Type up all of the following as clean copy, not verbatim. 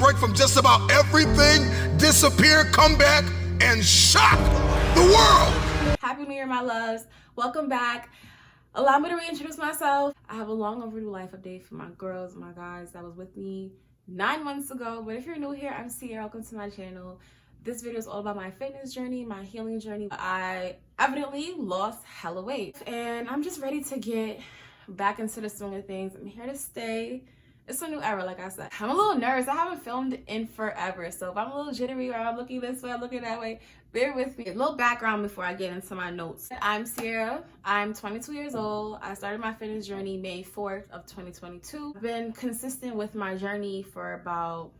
break from just about everything, disappear, come back, and shock the world. Happy New Year, my loves. Welcome back. Allow me to reintroduce myself. I have a long overdue life update for my girls, my guys that was with me 9 months ago. But if you're new here, I'm Sierra. Welcome to my channel. This video is all about my fitness journey, my healing journey. I evidently lost hella weight and I'm just ready to get back into the swing of things. I'm here to stay. It's a new era, like I said. I'm a little nervous. I haven't filmed in forever. So if I'm a little jittery or I'm looking this way, I'm looking that way, bear with me. A little background before I get into my notes. I'm Sierra. I'm 22 years old. I started my fitness journey May 4th of 2022. I've been consistent with my journey for about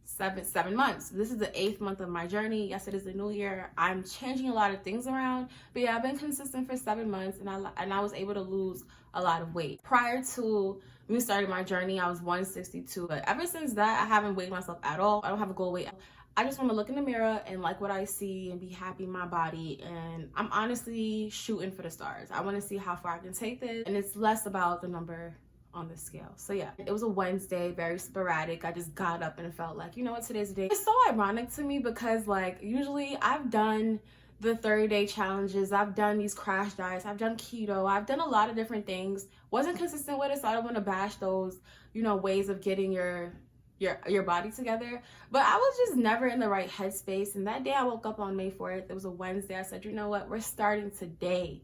seven months. This is the 8th month of my journey. Yes, it is the new year. I'm changing a lot of things around, but yeah, I've been consistent for 7 months and I was able to lose a lot of weight. Prior to me starting my journey, I was 162, but ever since that, I haven't weighed myself at all. I don't have a goal weight. I just want to look in the mirror and like what I see and be happy in my body, and I'm honestly shooting for the stars. I want to see how far I can take this, and it's less about the number on the scale. So yeah, it was a Wednesday, very sporadic. I just got up and felt like, you know what, today's the day. It's so ironic to me because like usually I've done the 30-day challenges, I've done these crash diets, I've done keto, I've done a lot of different things. Wasn't consistent with it, so I don't want to bash those, you know, ways of getting your body together. But I was just never in the right headspace. And that day I woke up on May 4th, it was a Wednesday. I said, you know what, we're starting today.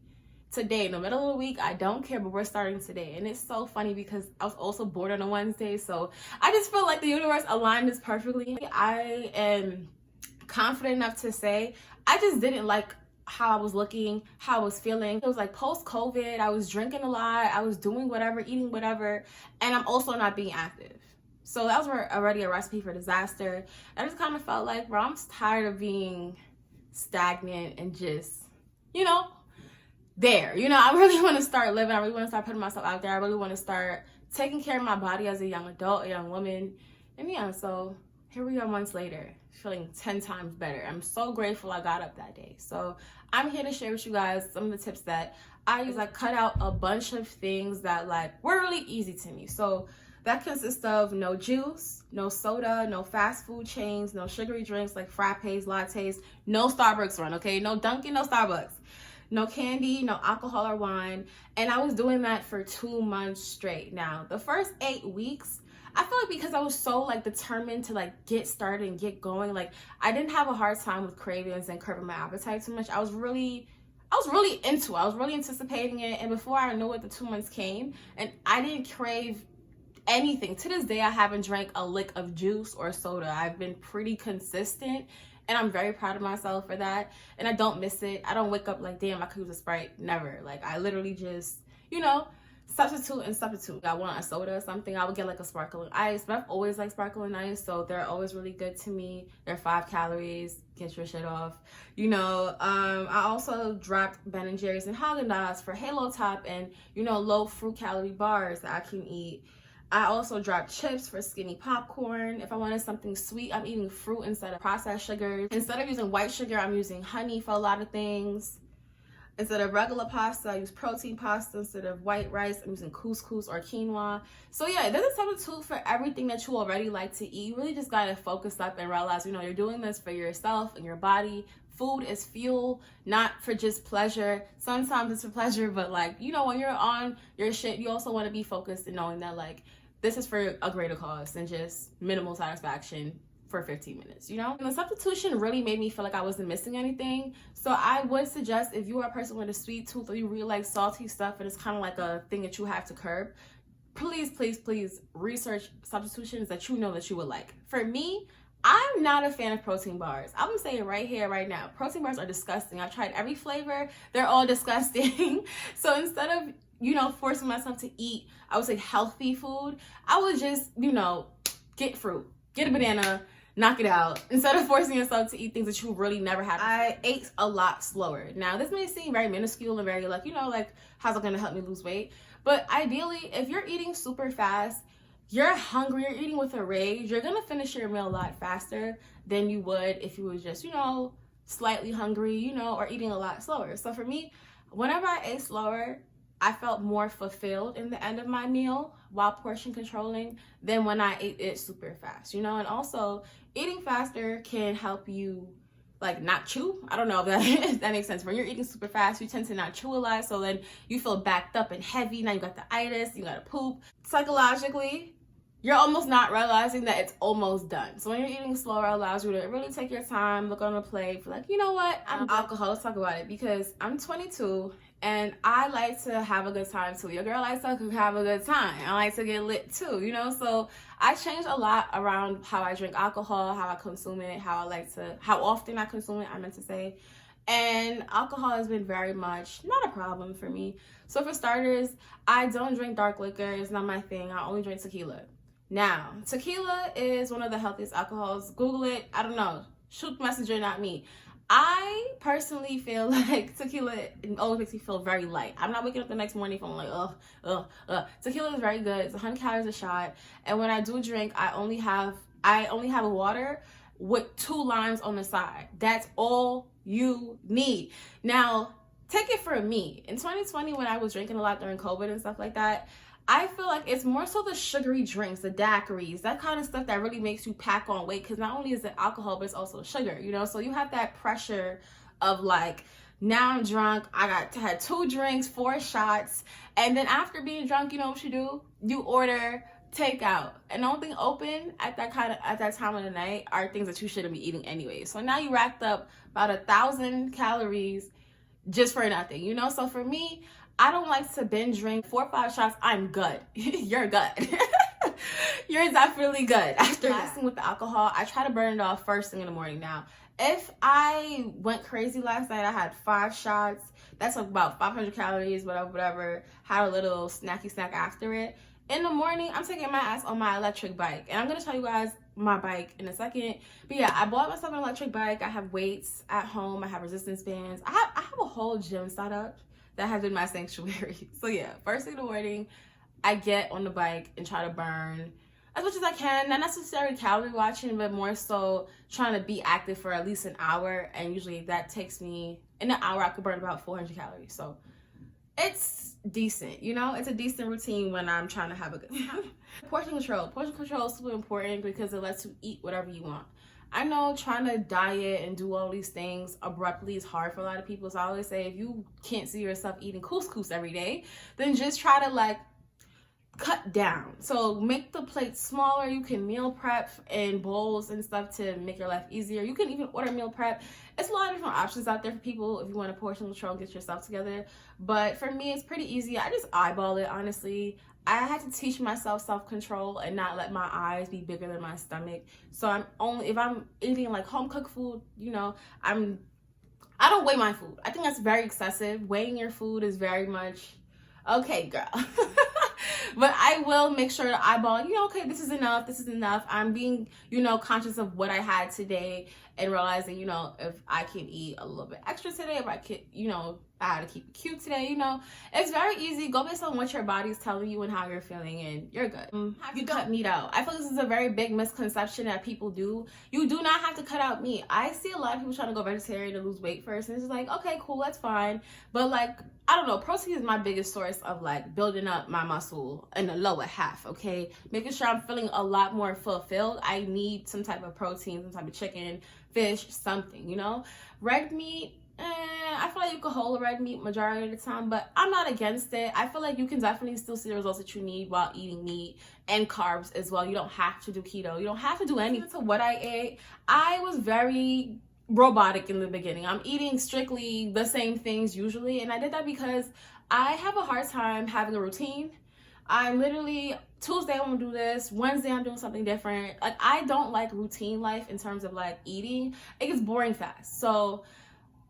Today, in the middle of the week, I don't care, but we're starting today. And it's so funny because I was also born on a Wednesday, so I just feel like the universe aligned this perfectly. I am confident enough to say I just didn't like how I was looking, how I was feeling. It was like post-COVID, I was drinking a lot, I was doing whatever, eating whatever, and I'm also not being active. So that was already a recipe for disaster. I just kind of felt like, bro, I'm tired of being stagnant and just, you know, there. You know, I really want to start living. I really want to start putting myself out there. I really want to start taking care of my body as a young adult, a young woman. And yeah, so here we are months later, feeling 10 times better. I'm so grateful I got up that day. So I'm here to share with you guys some of the tips that I use. I cut out a bunch of things that like were really easy to me. So that consists of no juice, no soda, no fast food chains, no sugary drinks like frappes, lattes, no Starbucks run, okay? No Dunkin', no Starbucks. No candy, no alcohol or wine. And I was doing that for 2 months straight. Now, the first 8 weeks, I feel like because I was so like determined to like get started and get going, like I didn't have a hard time with cravings and curbing my appetite too much. I was really into it. I was really anticipating it. And before I knew it, the 2 months came and I didn't crave anything. To this day, I haven't drank a lick of juice or soda. I've been pretty consistent. And I'm very proud of myself for that. And I don't miss it. I don't wake up like, damn, I could use a Sprite. Never. Like, I literally just, you know, substitute. I want a soda or something, I would get like a sparkling ice. But I've always liked sparkling ice, so they're always really good to me. They're 5 calories. Get your shit off. You know, I also dropped Ben & Jerry's and Haagen-Dazs for Halo Top and, you know, low fruit calorie bars that I can eat. I also dropped chips for skinny popcorn. If I wanted something sweet, I'm eating fruit instead of processed sugars. Instead of using white sugar, I'm using honey for a lot of things. Instead of regular pasta, I use protein pasta. Instead of white rice, I'm using couscous or quinoa. So yeah, there's a substitute for everything that you already like to eat. You really just gotta focus up and realize, you know, you're doing this for yourself and your body. Food is fuel, not for just pleasure. Sometimes it's for pleasure, but like, you know, when you're on your shit, you also want to be focused and knowing that like, this is for a greater cause than just minimal satisfaction for 15 minutes, you know? And the substitution really made me feel like I wasn't missing anything. So I would suggest if you are a person with a sweet tooth or you really like salty stuff and it's kind of like a thing that you have to curb, please, please, please research substitutions that you know that you would like. For me, I'm not a fan of protein bars. I'm gonna say it right here, right now. Protein bars are disgusting. I've tried every flavor. They're all disgusting. So instead of, you know, forcing myself to eat, I would say healthy food, I would just, you know, get fruit, get a banana, knock it out, instead of forcing yourself to eat things that you really never had. I ate a lot slower. Now, this may seem very minuscule and very like, you know, like, how's it gonna help me lose weight? But ideally, if you're eating super fast, you're hungry, you're eating with a rage, you're gonna finish your meal a lot faster than you would if you was just, you know, slightly hungry, you know, or eating a lot slower. So for me, whenever I ate slower, I felt more fulfilled in the end of my meal while portion controlling than when I ate it super fast, you know? And also, eating faster can help you like not chew. I don't know if that, if that makes sense. When you're eating super fast, you tend to not chew a lot, so then you feel backed up and heavy. Now you got the itis, you gotta poop. Psychologically, you're almost not realizing that it's almost done. So when you're eating slower, it allows you to really take your time, look on the plate, feel like, you know what, I'm alcohol. Let's talk about it, because I'm 22 and I like to have a good time too. Your girl likes to have a good time. I like to get lit too, you know? So I changed a lot around how I drink alcohol, how I consume it, how often I consume it, I meant to say. And alcohol has been very much not a problem for me. So for starters, I don't drink dark liquor. It's not my thing. I only drink tequila. Now, tequila is one of the healthiest alcohols. Google it. I don't know. Shoot messenger, not me. I personally feel like tequila always makes me feel very light. I'm not waking up the next morning feeling like, ugh. Tequila is very good. It's 100 calories a shot. And when I do drink, I only have water with 2 limes on the side. That's all you need. Now, take it from me. In 2020, when I was drinking a lot during COVID and stuff like that, I feel like it's more so the sugary drinks, the daiquiris, that kind of stuff that really makes you pack on weight, because not only is it alcohol, but it's also sugar, you know? So you have that pressure of like, now I'm drunk, had 2 drinks, 4 shots, and then after being drunk, you know what you do? You order takeout. And the only thing open at that time of the night are things that you shouldn't be eating anyway. So now you racked up about 1,000 calories just for nothing, you know? So for me, I don't like to binge drink 4 or 5 shots. I'm good. You're good. You're definitely good. After that, with the alcohol, I try to burn it off first thing in the morning. Now, if I went crazy last night, I had 5 shots. That's about 500 calories, whatever. Had a little snacky snack after it. In the morning, I'm taking my ass on my electric bike. And I'm going to tell you guys my bike in a second. But yeah, I bought myself an electric bike. I have weights at home. I have resistance bands. I have a whole gym set up that has been my sanctuary. So yeah, first thing in the morning, I get on the bike and try to burn as much as I can. Not necessarily calorie watching, but more so trying to be active for at least an hour. And usually that takes me, in an hour, I could burn about 400 calories. So it's decent, you know? It's a decent routine when I'm trying to have a good time. Portion control. Portion control is super important because it lets you eat whatever you want. I know trying to diet and do all these things abruptly is hard for a lot of people. So I always say, if you can't see yourself eating couscous every day, then just try to like cut down. So make the plate smaller. You can meal prep in bowls and stuff to make your life easier. You can even order meal prep. It's a lot of different options out there for people if you want to portion control and get yourself together. But for me, it's pretty easy. I just eyeball it, honestly. I had to teach myself self-control and not let my eyes be bigger than my stomach. So if I'm eating like home cooked food, you know, I don't weigh my food. I think that's very excessive. Weighing your food is very much, okay, girl. But I will make sure to eyeball, you know, okay, this is enough. I'm being, you know, conscious of what I had today and realizing, you know, if I can eat a little bit extra today, if I could, you know, I had to keep it cute today, you know. It's very easy. Go based on what your body's telling you and how you're feeling, and you're good. You cut meat out. I feel this is a very big misconception that people do. You do not have to cut out meat. I see a lot of people trying to go vegetarian to lose weight first, and it's just like, okay, cool, that's fine. But like, I don't know, protein is my biggest source of like building up my muscle in the lower half, okay? Making sure I'm feeling a lot more fulfilled. I need some type of protein, some type of chicken, fish, something, you know? Red meat, I feel like you can hold a red meat majority of the time, but I'm not against it. I feel like you can definitely still see the results that you need while eating meat and carbs as well. You don't have to do keto. You don't have to do anything. To what I ate, I was very robotic in the beginning. I'm eating strictly the same things usually, and I did that because I have a hard time having a routine. I'm literally, Tuesday I'm gonna do this, Wednesday I'm doing something different. Like, I don't like routine life in terms of like eating. It gets boring fast. So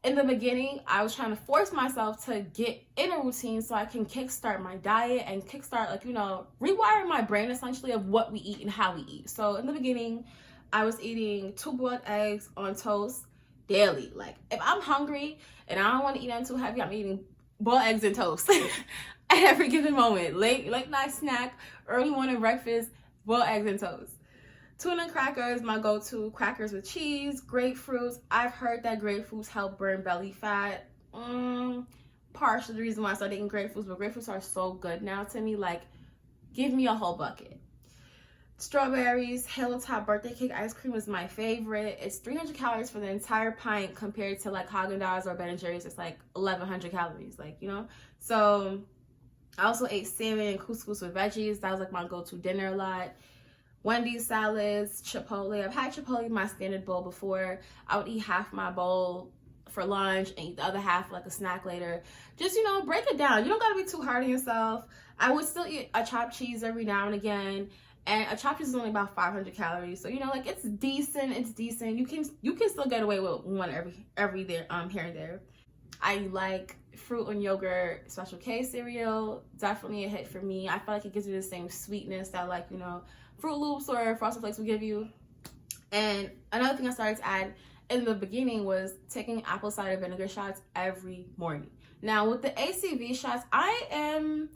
in the beginning, I was trying to force myself to get in a routine so I can kickstart my diet and kickstart, like, you know, rewire my brain essentially of what we eat and how we eat. So in the beginning, I was eating 2 boiled eggs on toast daily. Like, if I'm hungry and I don't want to eat anything too heavy, I'm eating boiled eggs and toast at every given moment. Late night snack, early morning breakfast, boiled eggs and toast. Tuna crackers, my go-to. Crackers with cheese, grapefruits. I've heard that grapefruits help burn belly fat. partially the reason why I started eating grapefruits, but grapefruits are so good now to me. Like, give me a whole bucket. Strawberries, Halo Top birthday cake ice cream is my favorite. It's 300 calories for the entire pint compared to like Haagen-Dazs or Ben & Jerry's. It's like 1,100 calories, like, you know? So I also ate salmon and couscous with veggies. That was like my go-to dinner a lot. Wendy's salads, Chipotle. I've had Chipotle in my standard bowl before. I would eat half my bowl for lunch and eat the other half like a snack later. Just, you know, break it down. You don't gotta be too hard on yourself. I would still eat a chopped cheese every now and again. And a chopped cheese is only about 500 calories. So, you know, like, it's decent. It's decent. You can still get away with one every there here and there. I like fruit and yogurt Special K cereal. Definitely a hit for me. I feel like it gives you the same sweetness that, like, you know, Fruit Loops or Frosted Flakes will give you. And another thing I started to add in the beginning was taking apple cider vinegar shots every morning. Now, with the ACV shots, I'm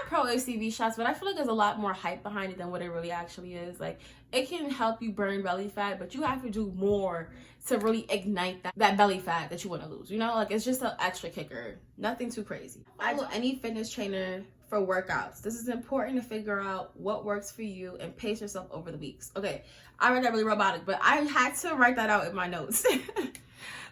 pro ACV shots, but I feel like there's a lot more hype behind it than what it really actually is. Like, it can help you burn belly fat, but you have to do more to really ignite that belly fat that you want to lose. You know, like, it's just an extra kicker. Nothing too crazy. I follow any fitness trainer for workouts. This is important to figure out what works for you and pace yourself over the weeks. Okay, I read that really robotic, but I had to write that out in my notes.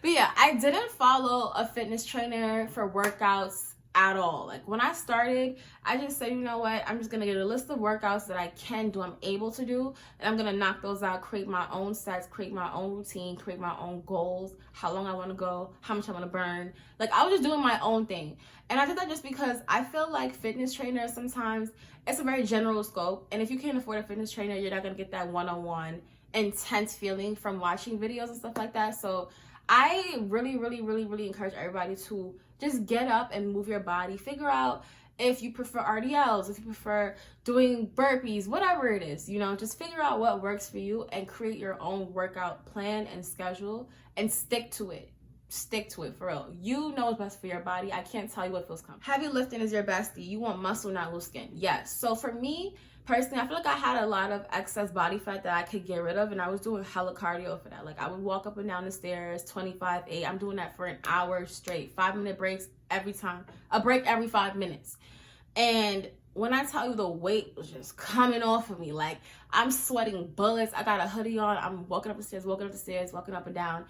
But yeah, I didn't follow a fitness trainer for workouts at all. Like, when I started, I just said, you know what, I'm just gonna get a list of workouts that I can do, I'm able to do, and I'm gonna knock those out, create my own sets, create my own routine, create my own goals, how long I want to go, how much I want to burn. Like, I was just doing my own thing. And I did that just because I feel like fitness trainers, sometimes it's a very general scope, and if you can't afford a fitness trainer, you're not gonna get that one-on-one intense feeling from watching videos and stuff like that. So I really encourage everybody to just get up and move your body. Figure out if you prefer RDLs, if you prefer doing burpees, whatever it is, you know, just figure out what works for you and create your own workout plan and schedule and stick to it. Stick to it, for real. You know what's best for your body. I can't tell you what feels comfortable. Heavy lifting is your bestie. You want muscle, not loose skin. Yes. So for me, personally, I feel like I had a lot of excess body fat that I could get rid of, and I was doing hella cardio for that. Like, I would walk up and down the stairs 25-8. I'm doing that for an hour straight. 5-minute breaks every time. A break every 5 minutes. And when I tell you, the weight was just coming off of me. Like, I'm sweating bullets. I got a hoodie on. I'm walking up the stairs, walking up and down.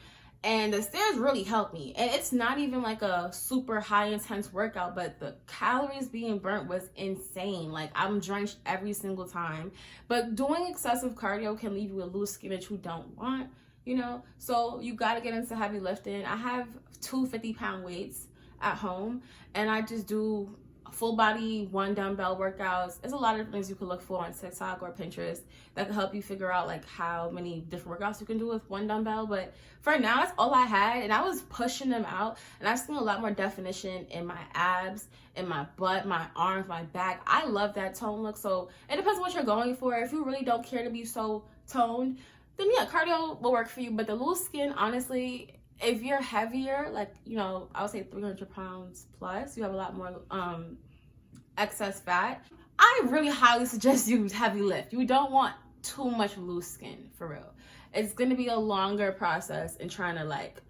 And the stairs really helped me. And it's not even like a super high intense workout, but the calories being burnt was insane. Like, I'm drenched every single time. But doing excessive cardio can leave you with loose skin that you don't want, you know? So you gotta get into heavy lifting. I have 2 50-pound weights at home, and I just do full body 1 dumbbell workouts. There's a lot of things you can look for on TikTok or Pinterest that can help you figure out like how many different workouts you can do with 1 dumbbell. But for now, that's all I had, and I was pushing them out, and I've seen a lot more definition in my abs, in my butt, my arms, my back. I love that tone look. So it depends on what you're going for. If you really don't care to be so toned, then yeah, cardio will work for you. But the loose skin, honestly, if you're heavier, like, you know, I would say 300 pounds plus, you have a lot more excess fat. I really highly suggest you heavy lift. You don't want too much loose skin, for real. It's going to be a longer process in trying to like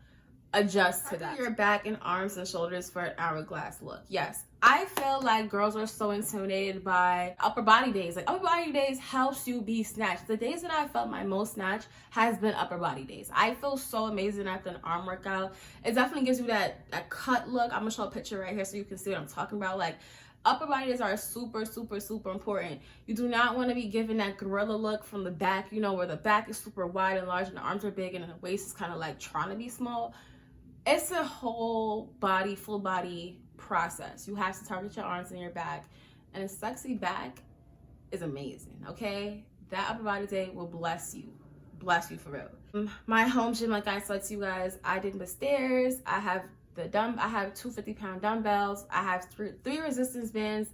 adjust to that. Your back and arms and shoulders for an hourglass look. Yes, I feel like girls are so intimidated by upper body days. Like, upper body days helps you be snatched. The days that I felt my most snatched has been upper body days. I feel so amazing after an arm workout. It definitely gives you that cut look. I'm gonna show a picture right here so you can see what I'm talking about. Like, upper body days are super important. You do not want to be given that gorilla look from the back, you know, where the back is super wide and large and the arms are big and the waist is kind of like trying to be small. It's a whole body, full body process. You have to target your arms and your back, and a sexy back is amazing, okay? That upper body day will bless you for real. My home gym, like I said to you guys, I did the stairs. I have 2 50-pound dumbbells. I have three resistance bands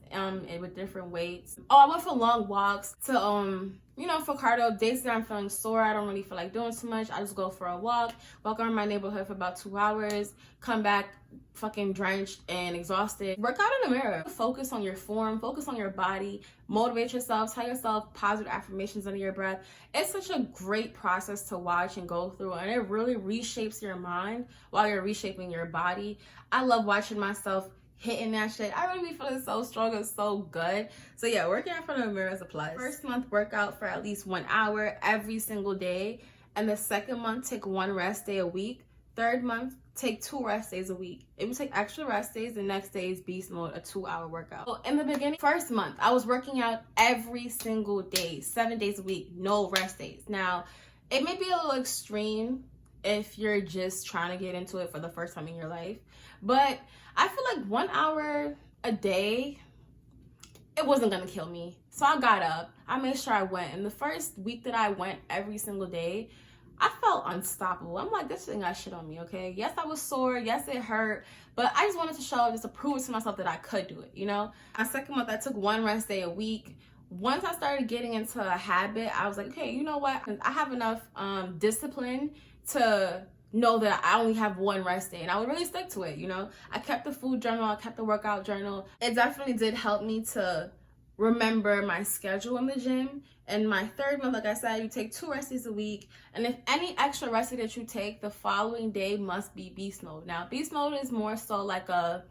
with different weights. Oh, I went for long walks to you know, for cardio. Days that I'm feeling sore, I don't really feel like doing too much, I just go for a walk around my neighborhood for about 2 hours, come back fucking drenched and exhausted. Work out in the mirror. Focus on your form, focus on your body, motivate yourself, tell yourself positive affirmations under your breath. It's such a great process to watch and go through, and it really reshapes your mind while you're reshaping your body. I love watching myself hitting that shit. I really be feeling so strong and so good. So yeah, working out in front of the mirror is a plus. First month, workout for at least 1 hour every single day. And the second month, take 1 rest day a week. Third month, take 2 rest days a week. If you take extra rest days, the next day is beast mode, a 2-hour workout. So in the beginning, first month, I was working out every single day, 7 days a week, no rest days. Now, it may be a little extreme if you're just trying to get into it for the first time in your life, but I feel like 1 hour a day, it wasn't gonna kill me. So I got up, I made sure I went, and the first week that I went every single day, I felt unstoppable. I'm like, this thing got shit on me, okay? Yes, I was sore, yes, it hurt, but I just wanted to show up, just to prove it to myself that I could do it, you know? My second month, I took 1 rest day a week. Once I started getting into a habit, I was like, okay, you know what? I have enough discipline to know that I only have 1 rest day, and I would really stick to it, you know? I kept the food journal, I kept the workout journal. It definitely did help me to remember my schedule in the gym. And my third month, like I said, you take 2 rest days a week, and if any extra rest day that you take, the following day must be beast mode. Now, beast mode is more so like a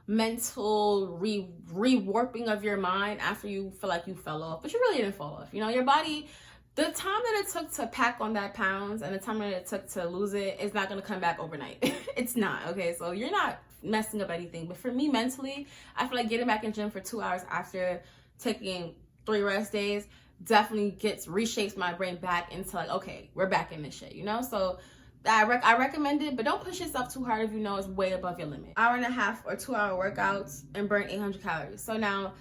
mental rewarping of your mind after you feel like you fell off, but you really didn't fall off. You know, your body, the time that it took to pack on that pounds and the time that it took to lose it is not going to come back overnight. It's not, okay? So you're not messing up anything. But for me, mentally, I feel like getting back in gym for 2 hours after taking 3 rest days definitely reshapes my brain back into like, okay, we're back in this shit, you know? So I recommend it, but don't push yourself too hard if you know it's way above your limit. 1.5 or 2 hour workouts and burn 800 calories. So now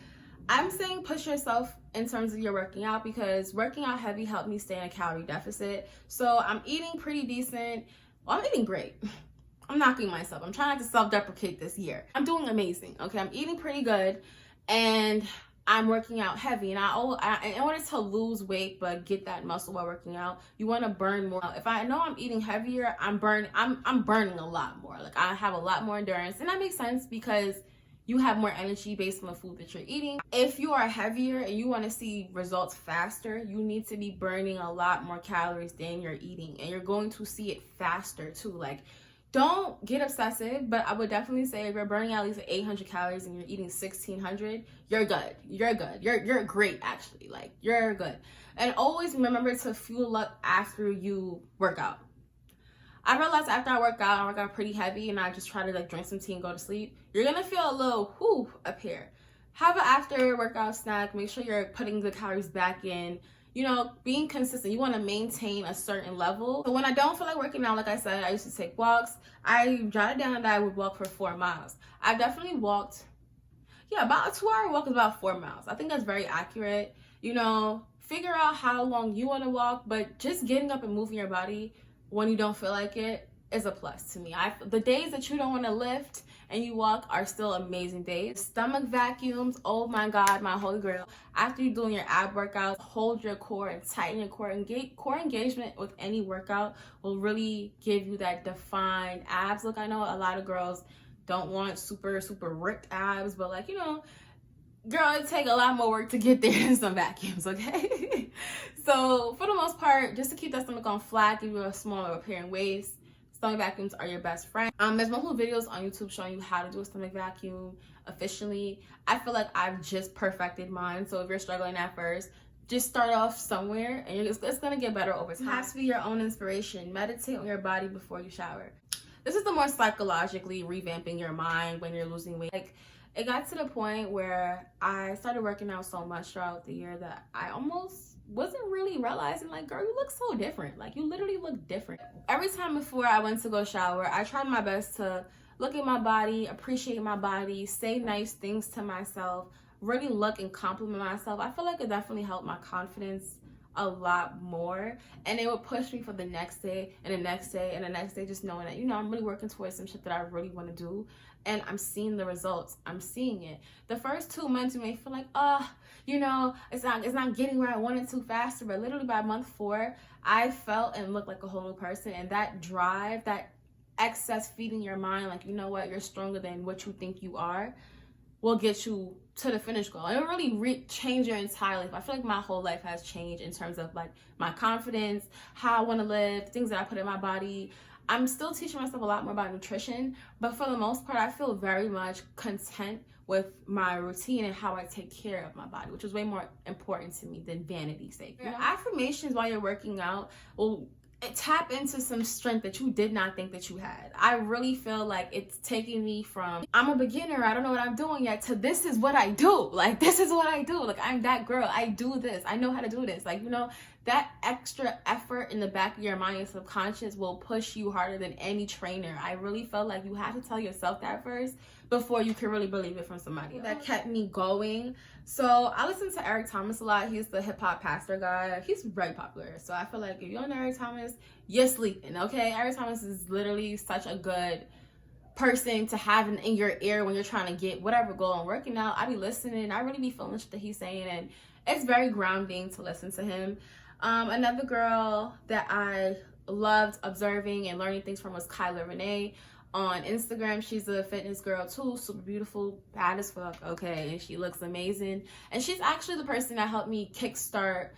I'm saying push yourself in terms of your working out, because working out heavy helped me stay in a calorie deficit. So I'm eating pretty decent. Well, I'm eating great. I'm knocking myself. I'm trying not to self-deprecate this year. I'm doing amazing, okay? I'm eating pretty good, and I'm working out heavy. And in order to lose weight but get that muscle while working out, you want to burn more. If I know I'm eating heavier, I'm burning a lot more. Like, I have a lot more endurance, and that makes sense because you have more energy based on the food that you're eating. If you are heavier and you want to see results faster, you need to be burning a lot more calories than you're eating, and you're going to see it faster too. Like, don't get obsessive, but I would definitely say if you're burning at least 800 calories and you're eating 1,600, you're good. You're good. You're great, actually. Like, you're good. And always remember to fuel up after you work out. I realized after I work out pretty heavy, and I just try to like drink some tea and go to sleep, you're gonna feel a little whoo up here. Have an after workout snack. Make sure you're putting the calories back in. You know, being consistent. You want to maintain a certain level. So when I don't feel like working out, like I said, I used to take walks. I jotted down that I would walk for 4 miles. I definitely walked, about a 2-hour walk is about 4 miles. I think that's very accurate. You know, figure out how long you want to walk, but just getting up and moving your body when you don't feel like it is a plus to me. The days that you don't want to lift and you walk are still amazing days. Stomach vacuums, oh my God, my holy grail. After you're doing your ab workouts, hold your core and tighten your core. Core engagement with any workout will really give you that defined abs look. I know a lot of girls don't want super, super ripped abs, but like, you know, girl, it takes a lot more work to get there than some vacuums, okay? So for the most part, just to keep that stomach on flat, give you a smaller appearing waist, stomach vacuums are your best friend. There's multiple videos on YouTube showing you how to do a stomach vacuum efficiently. I feel like I've just perfected mine. So if you're struggling at first, just start off somewhere, and it's gonna get better over time. You have to be your own inspiration. Meditate on your body before you shower. This is the more psychologically revamping your mind when you're losing weight. Like, it got to the point where I started working out so much throughout the year that I almost wasn't really realizing, like, girl, you look so different. Like, you literally look different. Every time before I went to go shower, I tried my best to look at my body, appreciate my body, say nice things to myself, really look and compliment myself. I feel like it definitely helped my confidence a lot more, and it would push me for the next day and the next day and the next day, just knowing that, you know, I'm really working towards some shit that I really want to do, and I'm seeing the results. I'm seeing it. The first 2 months you may feel like, you know, it's not getting where I wanted to faster, but literally by month 4, I felt and looked like a whole new person. And that drive, that excess feeding your mind, like, you know what, you're stronger than what you think you are, will get you to the finish goal. It will really change your entire life. I feel like my whole life has changed in terms of like my confidence, how I want to live, things that I put in my body. I'm still teaching myself a lot more about nutrition, but for the most part, I feel very much content with my routine and how I take care of my body, which is way more important to me than vanity's sake. You know, affirmations while you're working out will tap into some strength that you did not think that you had. I really feel like it's taking me from, I'm a beginner, I don't know what I'm doing yet, to this is what I do. Like, this is what I do. Like, I'm that girl. I do this. I know how to do this. Like, you know, that extra effort in the back of your mind and subconscious will push you harder than any trainer. I really felt like you had to tell yourself that first before you can really believe it from somebody else. That kept me going. So I listen to Eric Thomas a lot. He's the hip hop pastor guy. He's very popular. So I feel like if you don't know Eric Thomas, you're sleeping, okay? Eric Thomas is literally such a good person to have in your ear when you're trying to get whatever goal and working out. I be listening. I really be feeling shit that he's saying, and it's very grounding to listen to him. Another girl that I loved observing and learning things from was Kyla Renee on Instagram. She's a fitness girl too, super beautiful, bad as fuck, okay, and she looks amazing. And she's actually the person that helped me kickstart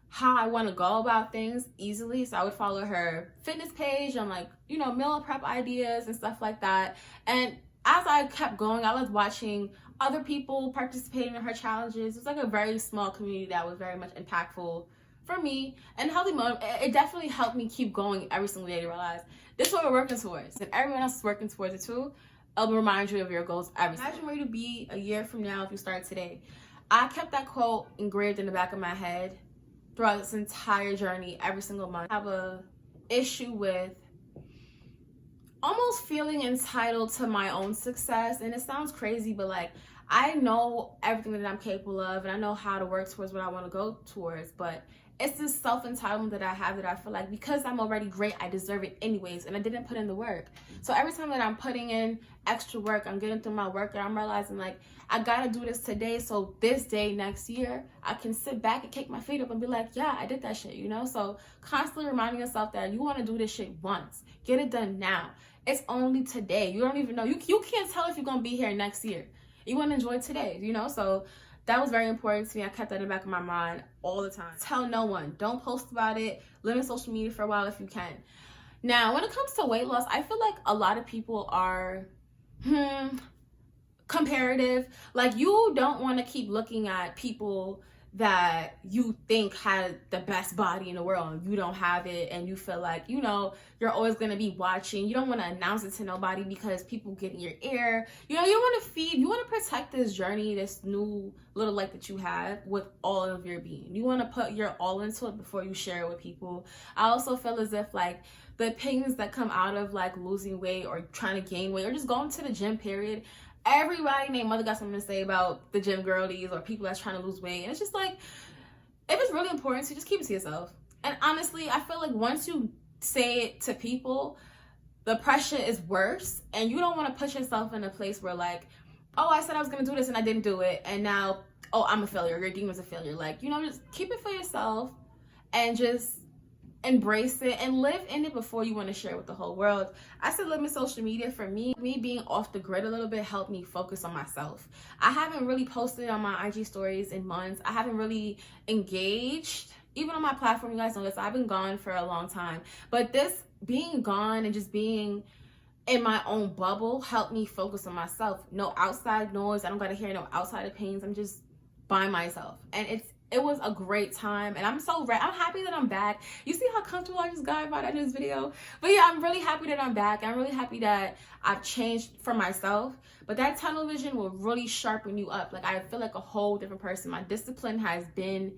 how I want to go about things easily. So I would follow her fitness page on, like, you know, meal prep ideas and stuff like that. And as I kept going, I was watching other people participating in her challenges. It's like a very small community that was very much impactful for me and it definitely helped me keep going every single day to realize this is what we're working towards, and everyone else is working towards it too. It'll remind you of your goals every single day. Imagine where you'll be a year from now if you start today. I kept that quote engraved in the back of my head throughout this entire journey, every single month. I have a issue with almost feeling entitled to my own success, and it sounds crazy, but like, I know everything that I'm capable of, and I know how to work towards what I want to go towards, but it's this self-entitlement that I have that I feel like because I'm already great, I deserve it anyways, and I didn't put in the work. So every time that I'm putting in extra work, I'm getting through my work, and I'm realizing, like, I gotta do this today, so this day next year, I can sit back and kick my feet up and be like, yeah, I did that shit, you know? So constantly reminding yourself that you want to do this shit once. Get it done now. It's only today. You don't even know. You can't tell if you're gonna be here next year. You want to enjoy today, you know? So that was very important to me. I kept that in the back of my mind all the time. Tell no one. Don't post about it. Limit social media for a while if you can. Now, when it comes to weight loss, I feel like a lot of people are comparative. Like, you don't want to keep looking at people that you think had the best body in the world and you don't have it, and you feel like, you know, you're always going to be watching. You don't want to announce it to nobody because people get in your ear. You know, you want to protect this journey, this new little life that you have with all of your being. You want to put your all into it before you share it with people. I also feel as if, like, the opinions that come out of, like, losing weight or trying to gain weight or just going to the gym, period, everybody named mother got something to say about the gym girlies or people that's trying to lose weight. And it's just like, if it's really important to, just keep it to yourself. And honestly, I feel like once you say it to people, the pressure is worse, and you don't want to put yourself in a place where, like, oh, I said I was going to do this and I didn't do it, and now, oh, I'm a failure, your demon's a failure. Like, you know, just keep it for yourself and just embrace it and live in it before you want to share it with the whole world. I said limit social media. For me being off the grid a little bit helped me focus on myself. I haven't really posted on my IG stories in months. I haven't really engaged even on my platform. You guys know this, I've been gone for a long time, but this being gone and just being in my own bubble helped me focus on myself. No outside noise. I don't gotta hear no outside opinions. I'm just by myself, and it was a great time, and I'm happy that I'm back. You see how comfortable I just got about that in this video? But yeah, I'm really happy that I'm back. I'm really happy that I've changed for myself. But that tunnel vision will really sharpen you up. Like, I feel like a whole different person. My discipline has been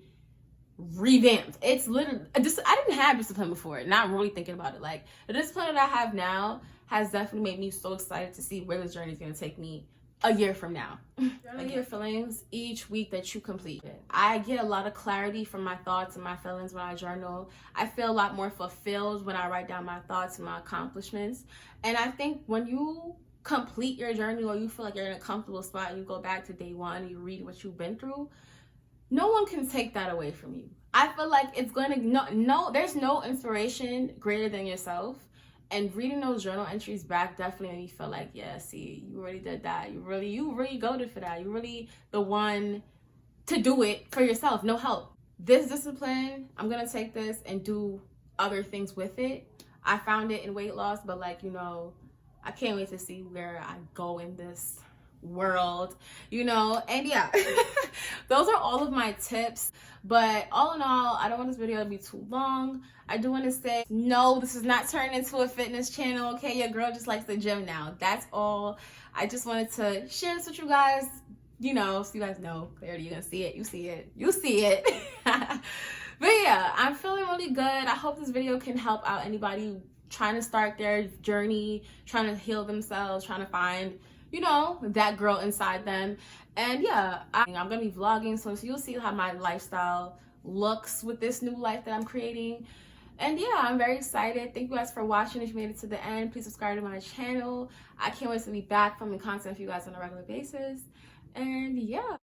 revamped. It's literally, I didn't have discipline before, not really thinking about it. Like, the discipline that I have now has definitely made me so excited to see where this journey is going to take me a year from now. Journal your feelings each week that you complete it. I get a lot of clarity from my thoughts and my feelings when I journal. I feel a lot more fulfilled when I write down my thoughts and my accomplishments. And I think when you complete your journey, or you feel like you're in a comfortable spot and you go back to day one and you read what you've been through, no one can take that away from you. I feel like it's going to, there's no inspiration greater than yourself. And reading those journal entries back definitely made me feel like, yeah, see, you really did that. You really goated for that. You're really the one to do it for yourself, no help. This discipline, I'm going to take this and do other things with it. I found it in weight loss, but like, you know, I can't wait to see where I go in this world, you know. And yeah, those are all of my tips. But all in all, I don't want this video to be too long. I do want to say, no, this is not turning into a fitness channel, okay? Your girl just likes the gym now. That's all. I just wanted to share this with you guys, you know, so you guys know. Clearly, you're gonna see it. You see it. You see it. But yeah, I'm feeling really good. I hope this video can help out anybody trying to start their journey, trying to heal themselves, trying to find, you know, that girl inside them. And yeah, I'm gonna be vlogging, so you'll see how my lifestyle looks with this new life that I'm creating. And yeah, I'm very excited. Thank you guys for watching. If you made it to the end, please subscribe to my channel. I can't wait to be back filming content for you guys on a regular basis. And yeah.